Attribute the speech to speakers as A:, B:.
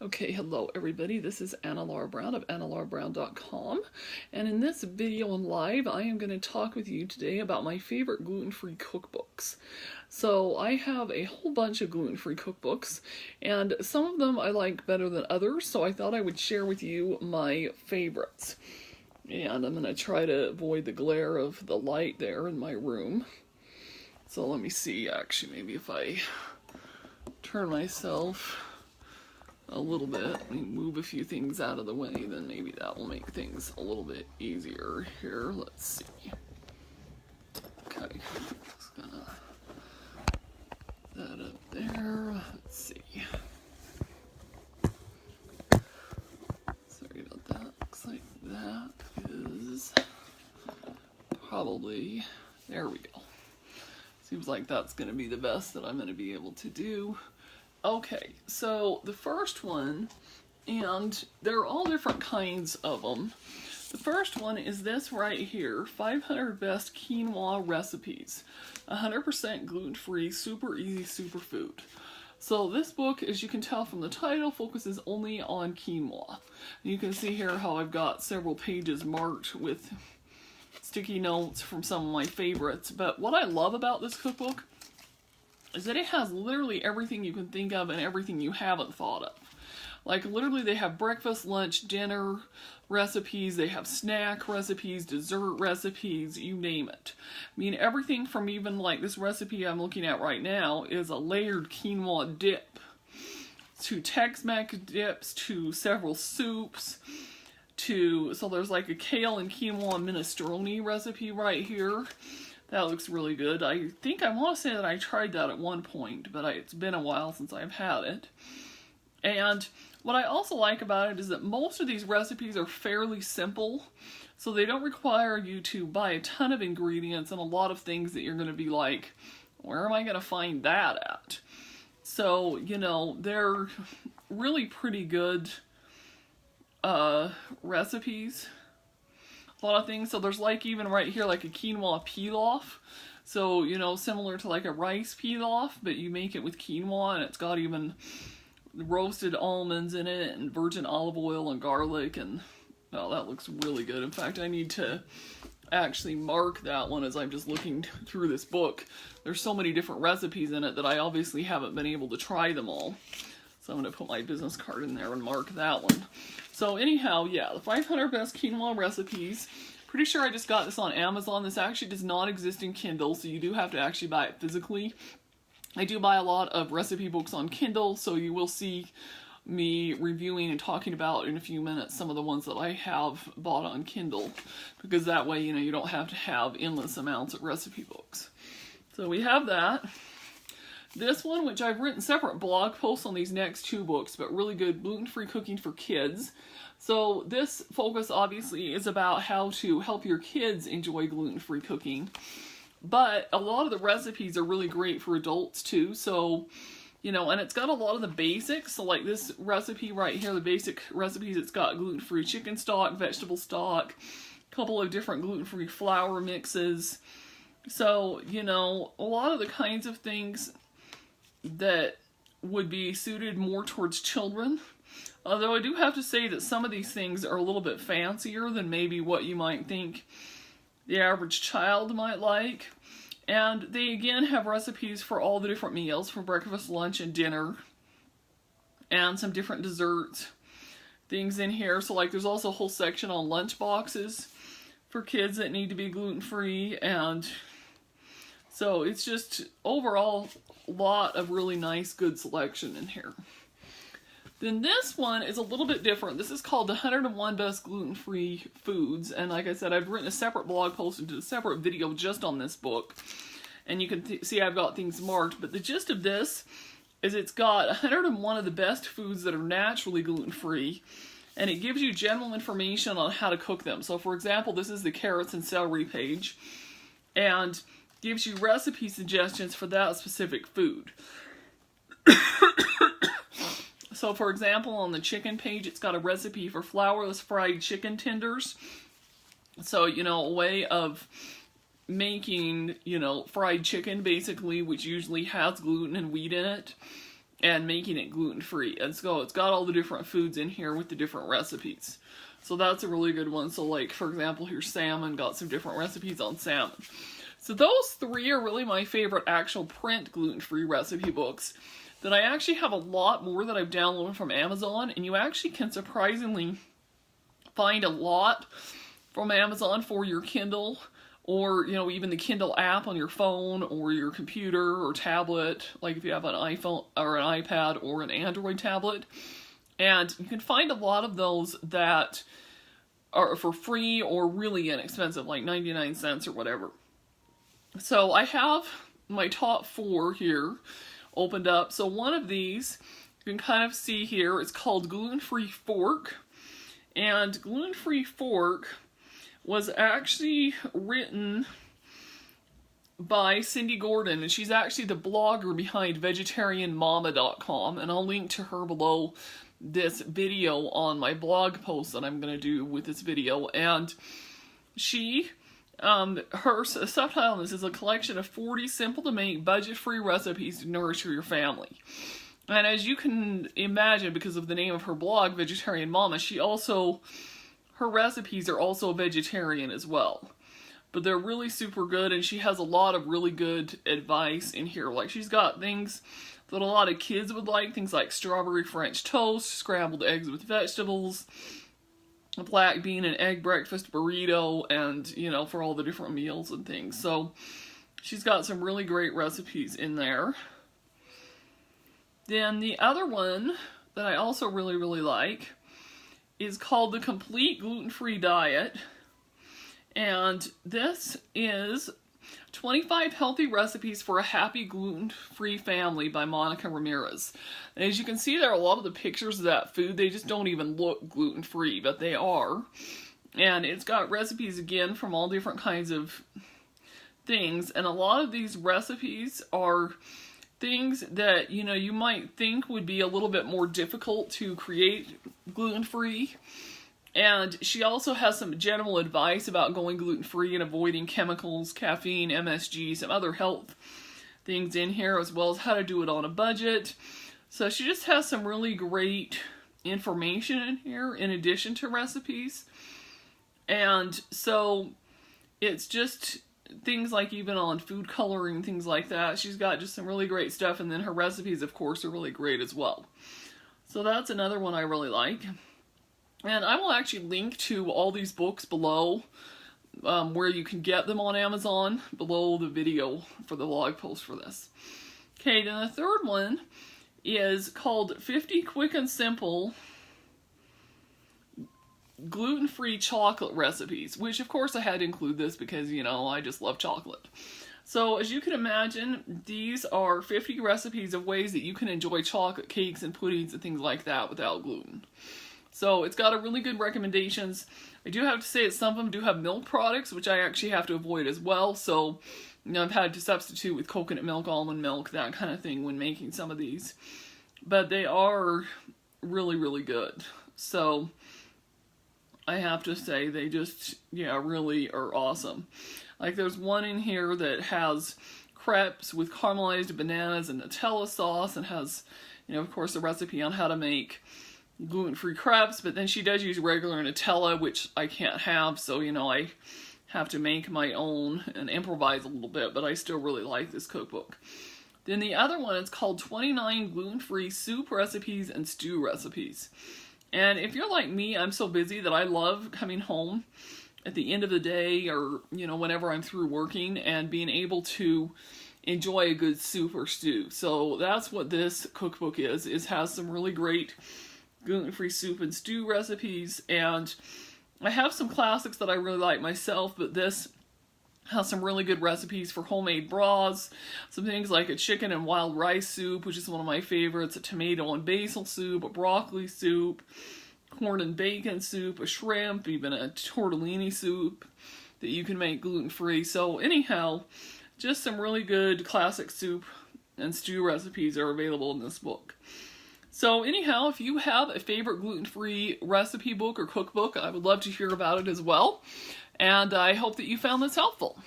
A: Okay, hello everybody. This is Anna Laura Brown of annalaurabrown.com, and in this video and live, I am going to talk with you today about my favorite gluten-free cookbooks. So I have a whole bunch of gluten-free cookbooks, and some of them I like better than others, so I thought I would share with you my favorites. And I'm going to try to avoid the glare of the light there in my room. So let me see, actually, maybe if I turn myself a little bit, move a few things out of the way, then maybe that will make things a little bit easier here. Let's see. Okay, just gonna that up there. Let's see. Sorry about that. Looks like that is probably, there we go. Seems like that's gonna be the best that I'm gonna be able to do. Okay, so the first one, and there are all different kinds of them. The first one is this right here, 500 Best Quinoa Recipes. 100% gluten-free, super easy superfood. So this book, as you can tell from the title, focuses only on quinoa. You can see here how I've got several pages marked with sticky notes from some of my favorites. But what I love about this cookbook is that it has literally everything you can think of and everything you haven't thought of. Like, literally, they have breakfast, lunch, dinner recipes, they have snack recipes, dessert recipes, you name it. I mean, everything from even, like, this recipe I'm looking at right now is a layered quinoa dip, to Tex-Mex dips, to several soups, so there's like a kale and quinoa minestrone recipe right here. That looks really good. I think I want to say that I tried that at one point, but it's been a while since I've had it. And what I also like about it is that most of these recipes are fairly simple, so they don't require you to buy a ton of ingredients and a lot of things that you're going to be like, where am I going to find that at? So, you know, they're really pretty good recipes. A lot of things. So there's like even right here like a quinoa pilaf. So, you know, similar to like a rice pilaf, but you make it with quinoa, and it's got even roasted almonds in it and virgin olive oil and garlic, and well, that looks really good. In fact, I need to actually mark that one as I'm just looking through this book. There's so many different recipes in it that I obviously haven't been able to try them all. So I'm going to put my business card in there and mark that one. So anyhow, yeah, the 500 Best Quinoa Recipes. Pretty sure I just got this on Amazon. This actually does not exist in Kindle, so you do have to actually buy it physically. I do buy a lot of recipe books on Kindle, so you will see me reviewing and talking about in a few minutes some of the ones that I have bought on Kindle, because that way, you know, you don't have to have endless amounts of recipe books. So we have that. This one, which I've written separate blog posts on these next two books, but really good, gluten-free cooking for kids. So this focus obviously is about how to help your kids enjoy gluten-free cooking. But a lot of the recipes are really great for adults too. So, you know, and it's got a lot of the basics. So like this recipe right here, the basic recipes, it's got gluten-free chicken stock, vegetable stock, a couple of different gluten-free flour mixes. So, you know, a lot of the kinds of things that would be suited more towards children. Although I do have to say that some of these things are a little bit fancier than maybe what you might think the average child might like. And they again have recipes for all the different meals, for breakfast, lunch, and dinner. And some different desserts things in here. So like there's also a whole section on lunch boxes for kids that need to be gluten-free. And so it's just overall a lot of really nice, good selection in here. Then this one is a little bit different. This is called the 101 Best Gluten-Free Foods. And like I said, I've written a separate blog post and did a separate video just on this book. And you can see I've got things marked. But the gist of this is it's got 101 of the best foods that are naturally gluten-free. And it gives you general information on how to cook them. So for example, this is the carrots and celery page. And gives you recipe suggestions for that specific food. So for example, on the chicken page, it's got a recipe for flourless fried chicken tenders. So, you know, a way of making, you know, fried chicken basically, which usually has gluten and wheat in it. and making it gluten-free. And so it's got all the different foods in here with the different recipes. So that's a really good one. So like, for example, here's salmon, got some different recipes on salmon. So those three are really my favorite actual print gluten-free recipe books. Then I actually have a lot more that I've downloaded from Amazon, and you actually can surprisingly find a lot from Amazon for your Kindle, or, you know, even the Kindle app on your phone or your computer or tablet, like if you have an iPhone or an iPad or an Android tablet. And you can find a lot of those that are for free or really inexpensive, like 99 cents or whatever. So I have my top 4 here opened up. So one of these, you can kind of see here, it's called Gluten-free Fork. And Gluten-free Fork was actually written by Cindy Gordon, and she's actually the blogger behind vegetarianmama.com, and I'll link to her below this video on my blog post that I'm going to do with this video. And she, her subtitle on this is a collection of 40 simple to make budget-free recipes to nourish your family. And as you can imagine, because of the name of her blog, Vegetarian Mama, her recipes are also vegetarian as well. But they're really super good, and she has a lot of really good advice in here. Like, she's got things that a lot of kids would like, things like strawberry French toast, scrambled eggs with vegetables, a black bean and egg breakfast burrito, and, you know, for all the different meals and things. So, she's got some really great recipes in there. Then the other one that I also really, really like is called The Complete Gluten-Free Diet. And this is 25 Healthy Recipes for a Happy Gluten-Free Family by Monica Ramirez. And as you can see there, a lot of the pictures of that food, they just don't even look gluten-free, but they are. And it's got recipes, again, from all different kinds of things. And a lot of these recipes are things that, you know, you might think would be a little bit more difficult to create gluten-free. And she also has some general advice about going gluten-free and avoiding chemicals, caffeine, MSG, some other health things in here, as well as how to do it on a budget. So she just has some really great information in here in addition to recipes. And so it's just things like even on food coloring, things like that. She's got just some really great stuff, and then her recipes, of course, are really great as well. So that's another one I really like. And I will actually link to all these books below, where you can get them on Amazon, below the video for the blog post for this. Okay, then the third one is called 50 Quick and Simple Gluten-Free Chocolate Recipes, which of course I had to include this because, you know, I just love chocolate. So as you can imagine, these are 50 recipes of ways that you can enjoy chocolate cakes and puddings and things like that without gluten. So it's got a really good recommendations. I do have to say that some of them do have milk products, which I actually have to avoid as well. So, you know, I've had to substitute with coconut milk, almond milk, that kind of thing when making some of these. But they are really, really good. So I have to say they just, yeah, really are awesome. Like there's one in here that has crepes with caramelized bananas and Nutella sauce, and has, you know, of course, a recipe on how to make gluten-free crepes, but then she does use regular Nutella, which I can't have, so, you know, I have to make my own and improvise a little bit, but I still really like this cookbook. Then the other one is called 29 Gluten-Free Soup Recipes and Stew Recipes. And if you're like me, I'm so busy that I love coming home at the end of the day, or, you know, whenever I'm through working, and being able to enjoy a good soup or stew. So that's what this cookbook is. It has some really great gluten-free soup and stew recipes, and I have some classics that I really like myself, but this has some really good recipes for homemade broths, some things like a chicken and wild rice soup, which is one of my favorites, a tomato and basil soup, a broccoli soup, corn and bacon soup, a shrimp, even a tortellini soup that you can make gluten-free. So anyhow, just some really good classic soup and stew recipes are available in this book. So anyhow, if you have a favorite gluten-free recipe book or cookbook, I would love to hear about it as well. And I hope that you found this helpful.